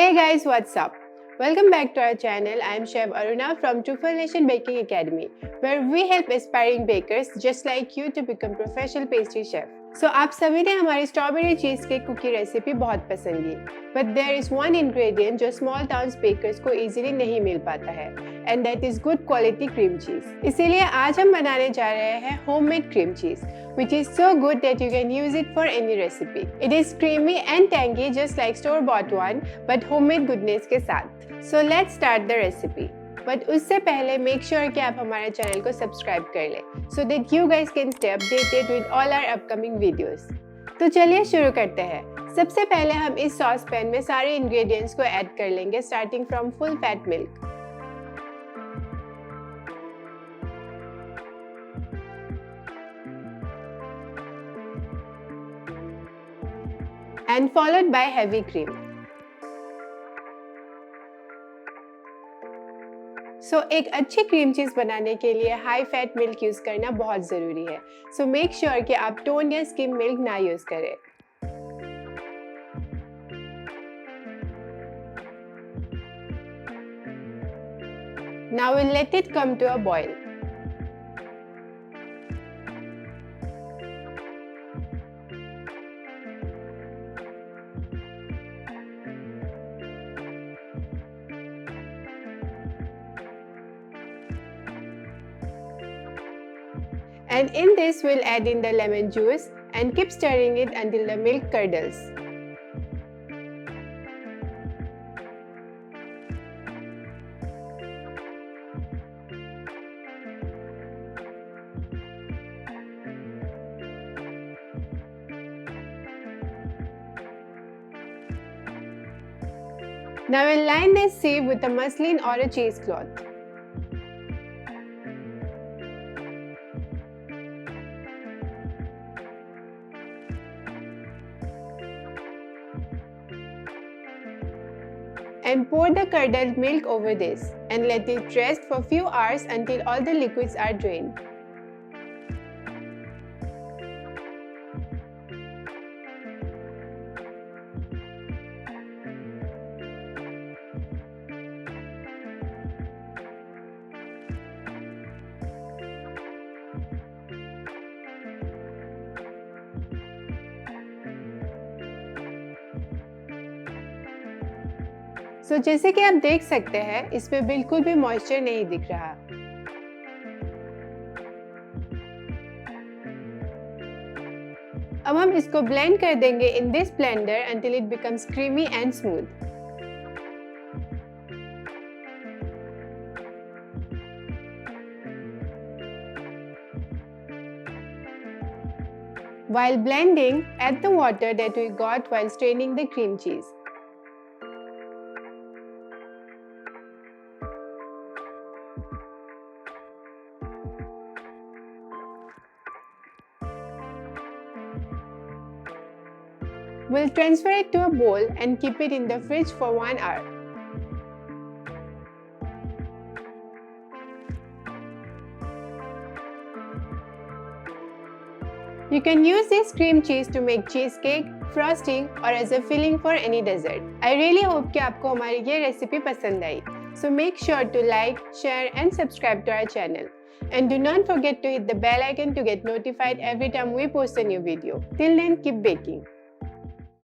Hey guys, what's up? Welcome back to our channel. I am Chef Aruna from Truffle Nation Baking Academy, where we help aspiring bakers just like you to become professional pastry chef. So आप सभी ने हमारी strawberry cheese cake cookie recipe बहुत पसंद की, but there is one ingredient जो small towns bakers को easily नहीं मिल पाता है, and that is good quality cream cheese. इसीलिए आज हम बनाने जा रहे हैं homemade cream cheese, which is so good that you can use it for any recipe. It is creamy and tangy just like store-bought one, but homemade goodness के साथ. So let's start the recipe. But उससे पहले make sure कि आप हमारे channel को subscribe कर लें so that you guys can stay updated with all our upcoming videos. तो चलिए शुरू करते हैं। सबसे पहले हम इस सॉस पैन में सारे इंग्रेडिएंट्स को ऐड कर लेंगे starting from full fat milk, and followed by heavy cream. एक अच्छी क्रीम चीज बनाने के लिए हाई फैट मिल्क यूज करना बहुत जरूरी है। सो मेक श्योर कि आप टोन या स्किम मिल्क ना यूज करें। Now we'll let it come to a boil. And in this we'll add in the lemon juice and keep stirring it until the milk curdles. Now we'll line this sieve with a muslin or a cheesecloth. And pour the curdled milk over this and let it rest for few hours until all the liquids are drained. जैसे कि आप देख सकते हैं इसमें बिल्कुल भी moisture नहीं दिख रहा। अब हम इसको ब्लेंड कर देंगे in this blender until it becomes creamy and smooth. While blending, add the water that we got while straining the cream cheese. We'll transfer it to a bowl and keep it in the fridge for 1 hour. You can use this cream cheese to make cheesecake, frosting or as a filling for any dessert. I really hope कि आपको हमारी ये recipe पसंद आई. So make sure to like, share and subscribe to our channel. And do not forget to hit the bell icon to get notified every time we post a new video. Till then, keep baking.